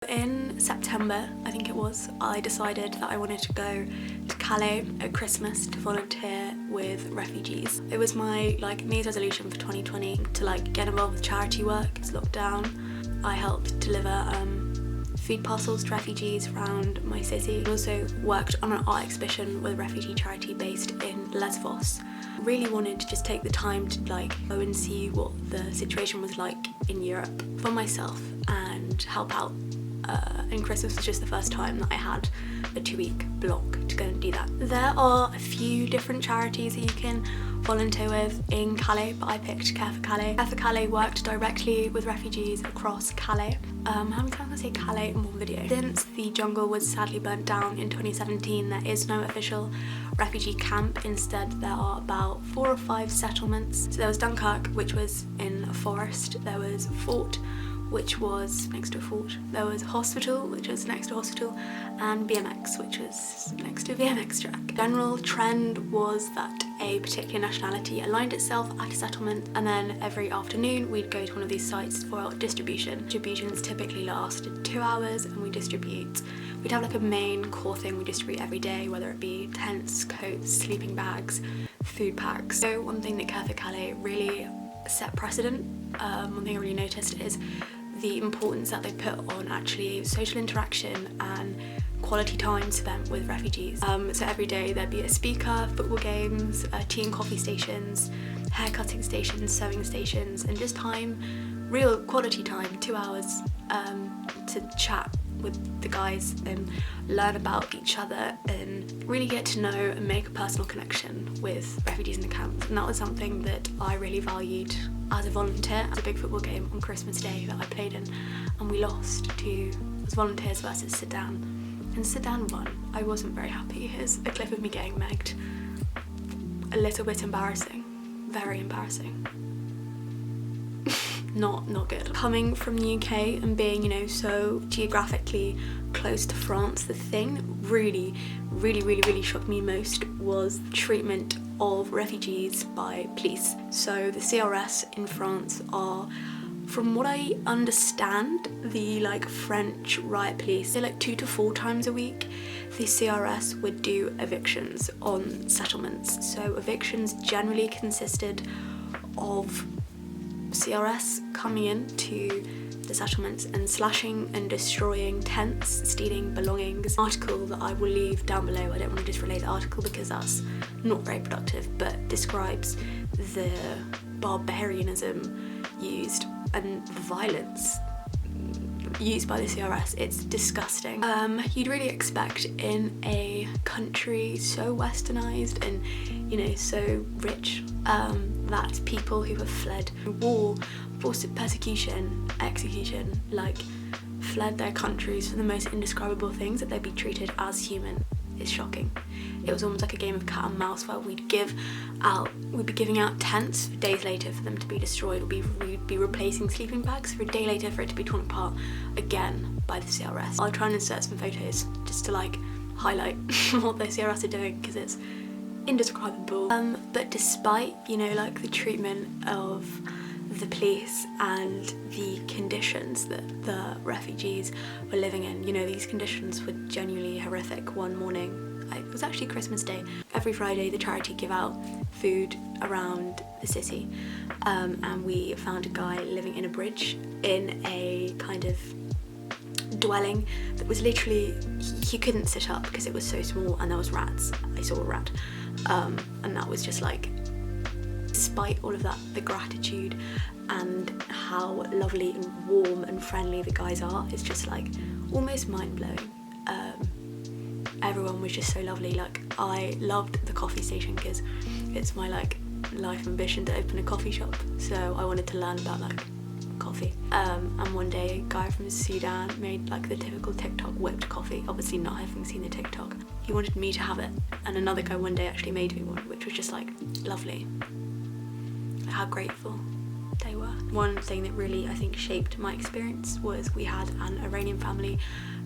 In September, I think it was, I decided that I wanted to go to Calais at Christmas to volunteer with refugees. It was my New Year's resolution for 2020 to get involved with charity work. It's lockdown. I helped deliver food parcels to refugees around my city. I also worked on an art exhibition with a refugee charity based in Lesbos. Really wanted to just take the time to go and see what the situation was like in Europe for myself and help out. And Christmas was just the first time that I had a 2-week block to go and do that. There are a few different charities that you can volunteer with in Calais, but I picked Care for Calais. Care for Calais worked directly with refugees across Calais. How many times can I say Calais in one video? Since the jungle was sadly burnt down in 2017, there is no official refugee camp. Instead, there are about 4 or 5 settlements. So there was Dunkirk, which was in a forest. There was Fort, which was next to a fort. There was Hospital, which was next to a hospital, and BMX, which was next to a BMX track. The general trend was that a particular nationality aligned itself at a settlement, and then every afternoon we'd go to one of these sites for distribution. Distributions typically lasted 2 hours, and we'd have a main core thing we distribute every day, whether it be tents, coats, sleeping bags, food packs. So one thing that Care for Calais really set precedent, one thing I really noticed is the importance that they put on actually social interaction and quality time spent with refugees. So every day there'd be a speaker, football games, tea and coffee stations, hair cutting stations, sewing stations, and just time, real quality time, 2 hours to chat with the guys and learn about each other and really get to know and make a personal connection with refugees in the camps. And that was something that I really valued as a volunteer. It was a big football game on Christmas Day that I played in, and we lost to Volunteers versus Sudan. And Sudan won. I wasn't very happy. Here's a clip of me getting megged. A little bit embarrassing. Very embarrassing. Not good. Coming from the UK and being, so geographically close to France, the thing that really shocked me most was the treatment of refugees by police. So the CRS in France are, from what I understand, the French riot police. They're 2 to 4 times a week. The CRS would do evictions on settlements. So evictions generally consisted of CRS coming into the settlements and slashing and destroying tents, stealing belongings. An article that I will leave down below, I don't want to just relay the article because that's not very productive, but describes the barbarianism used and the violence used by the CRS. It's disgusting. You'd really expect in a country so westernized and so rich that people who have fled war, forced persecution, execution, fled their countries for the most indescribable things, that they'd be treated as human. It's shocking. It was almost like a game of cat and mouse where we'd be giving out tents for days later for them to be destroyed. We'd be replacing sleeping bags for a day later for it to be torn apart again by the CRS. I'll try and insert some photos just to highlight what the CRS are doing because it's indescribable. But despite the treatment of the police and the conditions that the refugees were living in, these conditions were genuinely horrific. One morning, it was actually Christmas Day, every Friday the charity give out food around the city, and we found a guy living in a bridge in a kind of dwelling that was literally, he couldn't sit up because it was so small and there was rats. I saw a rat, and that was just despite all of that, the gratitude and how lovely and warm and friendly the guys are is just almost mind-blowing. Everyone was just so lovely. I loved the coffee station because it's my life ambition to open a coffee shop, so I wanted to learn about coffee. And one day a guy from Sudan made the typical TikTok whipped coffee, obviously not having seen the TikTok. He wanted me to have it, and another guy one day actually made me one, which was just lovely. How grateful they were. One thing that really, I think, shaped my experience was we had an Iranian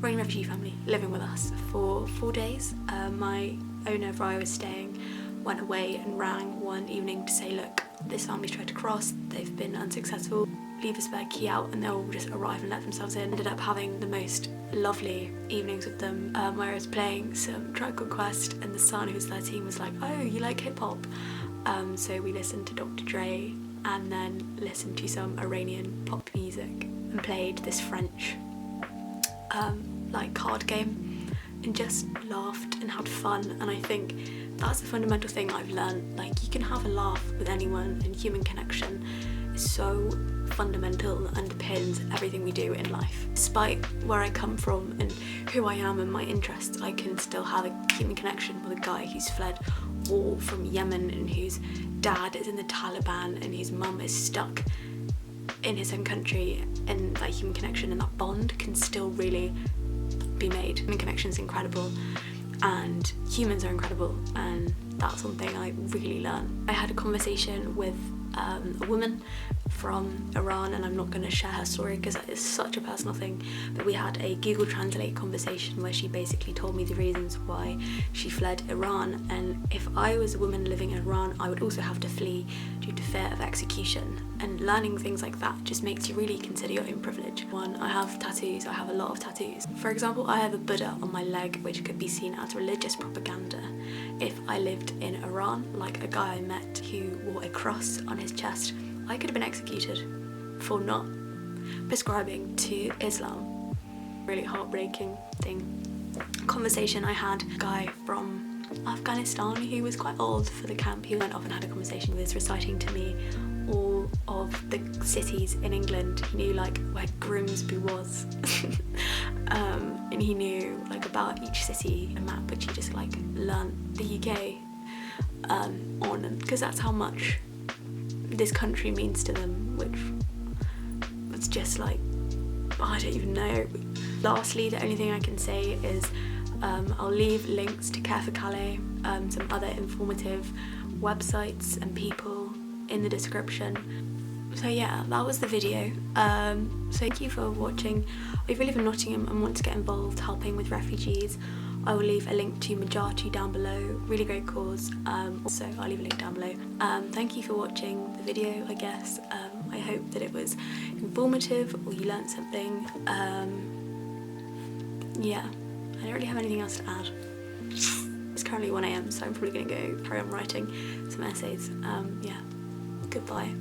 refugee family living with us for 4 days. My owner, where I was staying, went away and rang one evening to say, look, this family's tried to cross, they've been unsuccessful, leave a spare key out and they'll just arrive and let themselves in. Ended up having the most lovely evenings with them, where I was playing some Tribe Called Quest, and the son, who's 13, was like, oh, you like hip hop? So we listened to Dr. Dre and then listened to some Iranian pop music and played this French like card game and just laughed and had fun. And I think that's the fundamental thing I've learned. Like, you can have a laugh with anyone, and human connection is so fundamental and underpins everything we do in life. Despite where I come from and who I am and my interests, I can still have a human connection with a guy who's fled war from Yemen and whose dad is in the Taliban and whose mum is stuck in his own country, and that human connection and that bond can still really be made. Human connection is incredible and humans are incredible, and that's something I really learned. I had a conversation with a woman from Iran, and I'm not going to share her story because that is such a personal thing, but we had a Google Translate conversation where she basically told me the reasons why she fled Iran, and if I was a woman living in Iran, I would also have to flee due to fear of execution. And learning things like that just makes you really consider your own privilege. One, I have tattoos, I have a lot of tattoos. For example, I have a Buddha on my leg which could be seen as religious propaganda. If I lived in Iran, like a guy I met who wore a cross on his chest, I could have been executed for not prescribing to Islam. Really heartbreaking thing. Conversation I had a guy from Afghanistan who was quite old for the camp. He went off and had a conversation with us, reciting to me all of the cities in England. He knew like where Grimsby was and he knew like about each city, a map which he just like learnt the UK on, because that's how much this country means to them, which was just like, I don't even know. Lastly, the only thing I can say is I'll leave links to Care for Calais, some other informative websites and people in the description. So yeah, that was the video. So thank you for watching. If you live in Nottingham and want to get involved helping with refugees, I will leave a link to Majatu down below. Really great cause. Also, I'll leave a link down below. Thank you for watching the video, I guess. I hope that it was informative or you learned something. Yeah, I don't really have anything else to add. It's currently 1 AM, so I'm probably going to go carry on writing some essays. Yeah, goodbye.